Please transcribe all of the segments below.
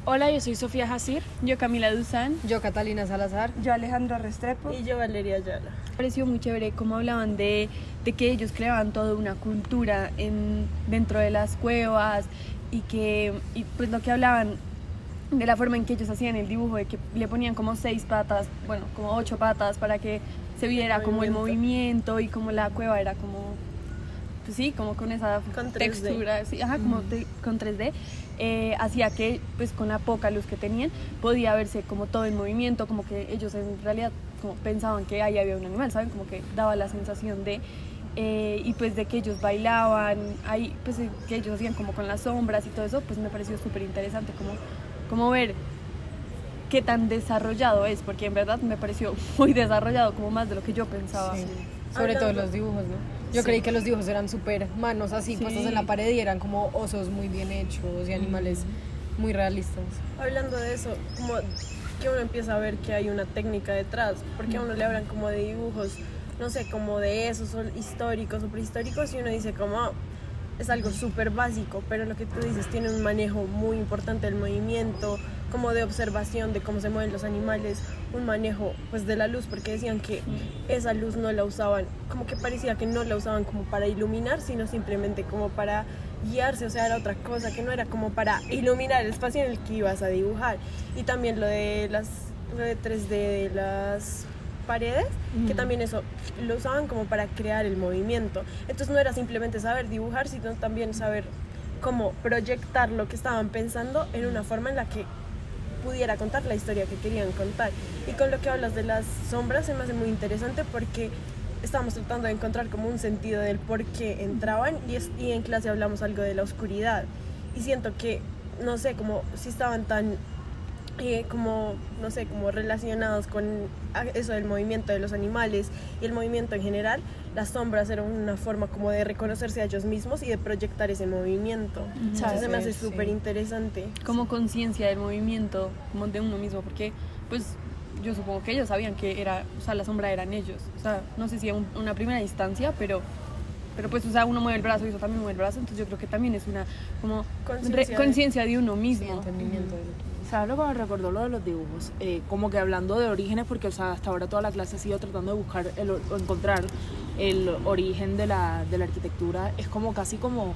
Hola, yo soy Sofía Jacir. Yo Camila Duzán. Yo Catalina Salazar. Yo Alejandra Restrepo. Y yo Valeria Ayala. Me pareció muy chévere cómo hablaban de que ellos creaban toda una cultura dentro de las cuevas y pues lo que hablaban de la forma en que ellos hacían el dibujo, de que le ponían como 6 patas, bueno, como 8 patas para que se viera como el movimiento y como la cueva era como, pues sí, como con esa con textura, sí, ajá, como con 3D, hacía que pues con la poca luz que tenían podía verse como todo el movimiento, como que ellos en realidad como pensaban que ahí había un animal, ¿saben? Como que daba la sensación de, y pues de que ellos bailaban, ahí pues que ellos hacían como con las sombras y todo eso, pues me pareció súper interesante como ver qué tan desarrollado es, porque en verdad me pareció muy desarrollado, como más de lo que yo pensaba. Sí. Sobre todo los dibujos, ¿no? Yo creí que los dibujos eran súper manos así, puestos en la pared y eran como osos muy bien hechos y animales muy realistas. Hablando de eso, como que uno empieza a ver que hay una técnica detrás, porque a uno le hablan como de dibujos, no sé, como de esos históricos o prehistóricos y uno dice como es algo súper básico, pero lo que tú dices tiene un manejo muy importante del movimiento, como de observación de cómo se mueven los animales, un manejo pues de la luz, porque decían que esa luz no la usaban, como que parecía que no la usaban como para iluminar, sino simplemente como para guiarse, o sea, era otra cosa, que no era como para iluminar el espacio en el que ibas a dibujar. Y también lo de 3D de las paredes, que también eso lo usaban como para crear el movimiento. Entonces no era simplemente saber dibujar, sino también saber cómo proyectar lo que estaban pensando en una forma en la que pudiera contar la historia que querían contar. Y con lo que hablas de las sombras se me hace muy interesante porque estábamos tratando de encontrar como un sentido del por qué entraban y en clase hablamos algo de la oscuridad y siento que, no sé, como si estaban tan como, no sé, como relacionados con eso del movimiento de los animales y el movimiento en general, las sombras eran una forma como de reconocerse a ellos mismos y de proyectar ese movimiento. Entonces se me hace súper interesante. Como conciencia del movimiento, como de uno mismo, porque pues yo supongo que ellos sabían que era, o sea, la sombra eran ellos, o sea, no sé si en una primera instancia, pero pues, o sea, uno mueve el brazo y eso también mueve el brazo, entonces yo creo que también es una como conciencia de uno mismo. Sí, entendimiento de ¿Sabes lo que me recordó lo de los dibujos? Como que hablando de orígenes, porque o sea, hasta ahora toda la clase ha sido tratando de buscar o encontrar el origen de la arquitectura. Es como casi como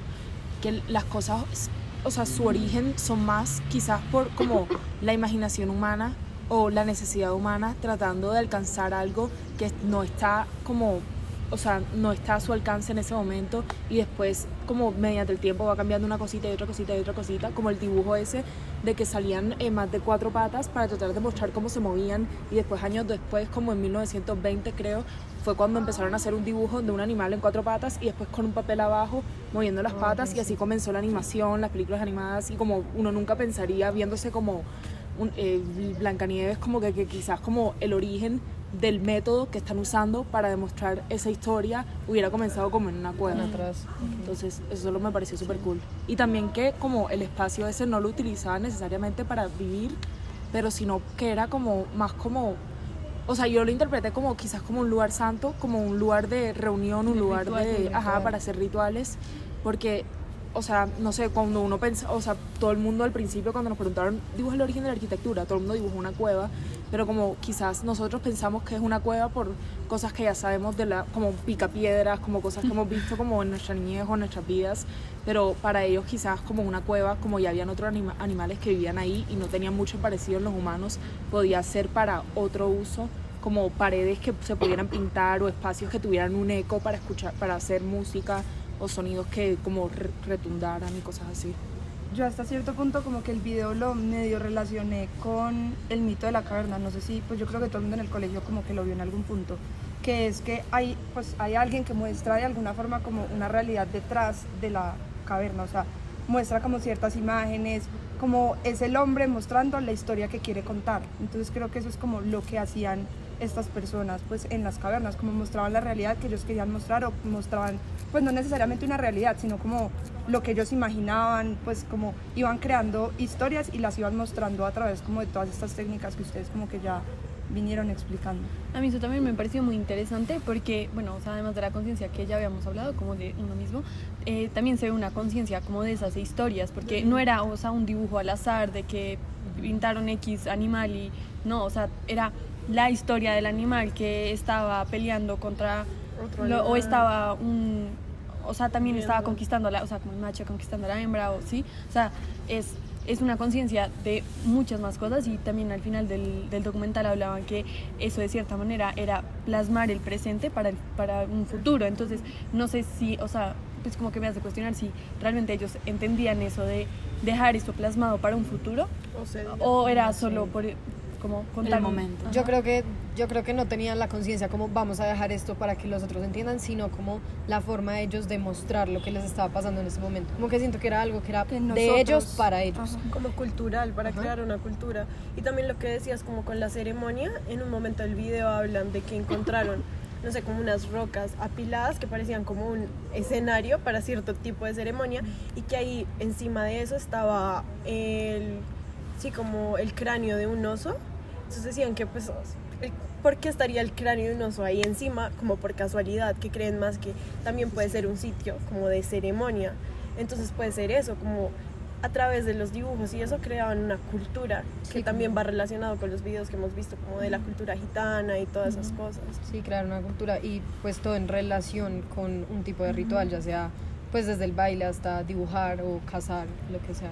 que las cosas, o sea, su origen son más quizás por como la imaginación humana o la necesidad humana tratando de alcanzar algo que no está como, o sea, no está a su alcance en ese momento y después como mediante el tiempo va cambiando una cosita y otra cosita y otra cosita, como el dibujo ese de que salían más de 4 patas para tratar de mostrar cómo se movían y después años después, como en 1920 creo, fue cuando empezaron a hacer un dibujo de un animal en 4 patas y después con un papel abajo moviendo las patas y así comenzó la animación, las películas animadas y como uno nunca pensaría viéndose como Blancanieves, como que quizás como el origen del método que están usando para demostrar esa historia hubiera comenzado como en una cueva atrás. Entonces eso solo me pareció súper cool y también que como el espacio ese no lo utilizaban necesariamente para vivir, pero sino que era como más como, o sea, yo lo interpreté como quizás como un lugar santo, como un lugar de reunión, un lugar para hacer rituales, porque o sea, no sé, cuando uno pensa, o sea, todo el mundo al principio cuando nos preguntaron, dibuja el origen de la arquitectura, todo el mundo dibujó una cueva, pero como quizás nosotros pensamos que es una cueva por cosas que ya sabemos como picapiedras, como cosas que hemos visto como en nuestra niñez o en nuestras vidas, pero para ellos quizás como una cueva, como ya habían otros animales que vivían ahí y no tenían mucho parecido en los humanos, podía ser para otro uso, como paredes que se pudieran pintar o espacios que tuvieran un eco para escuchar, para hacer música o sonidos que como retumbaran y cosas así. Yo hasta cierto punto como que el video lo medio relacioné con el mito de la caverna, no sé si, pues yo creo que todo el mundo en el colegio como que lo vio en algún punto, que es que hay alguien que muestra de alguna forma como una realidad detrás de la caverna, o sea, muestra como ciertas imágenes, como es el hombre mostrando la historia que quiere contar, entonces creo que eso es como lo que hacían estas personas pues en las cavernas, como mostraban la realidad que ellos querían mostrar o mostraban pues no necesariamente una realidad, sino como lo que ellos imaginaban, pues como iban creando historias y las iban mostrando a través como de todas estas técnicas que ustedes como que ya vinieron explicando. A mí eso también me pareció muy interesante porque, bueno, o sea, además de la conciencia que ya habíamos hablado, como de uno mismo, también se ve una conciencia como de esas historias, porque no era, o sea, un dibujo al azar de que pintaron X animal y no, o sea, era la historia del animal que estaba peleando contra Otro o animal. estaba o sea, también estaba conquistando o sea, como el macho conquistando a la hembra, o sí, o sea, es una conciencia de muchas más cosas, y también al final del documental hablaban que eso de cierta manera era plasmar el presente para un futuro. Entonces no sé si, o sea, pues como que me hace cuestionar si realmente ellos entendían eso de dejar esto plasmado para un futuro, O sea, o era solo por como contar El momento. Ajá. Yo creo que no tenían la conciencia como vamos a dejar esto para que los otros entiendan, sino como la forma de ellos de mostrar lo que les estaba pasando en ese momento. Como que siento que era algo que era Que de nosotros- ellos para ellos. Ajá. como cultural, para Ajá. crear una cultura. Y también lo que decías, como con la ceremonia, en un momento del video hablan de que encontraron, no sé, como unas rocas apiladas que parecían como un escenario para cierto tipo de ceremonia, y que ahí encima de eso estaba como el cráneo de un oso. Entonces decían que pues, ¿por qué estaría el cráneo de un oso ahí encima? Como por casualidad, que creen más que también puede ser un sitio como de ceremonia. Entonces puede ser eso, como a través de los dibujos y eso creaban una cultura que Sí, también como- va relacionado con los videos que hemos visto, como de la cultura gitana y todas esas cosas. Sí, crear una cultura y pues todo en relación con un tipo de ritual, ya sea pues desde el baile hasta dibujar o cazar, lo que sea.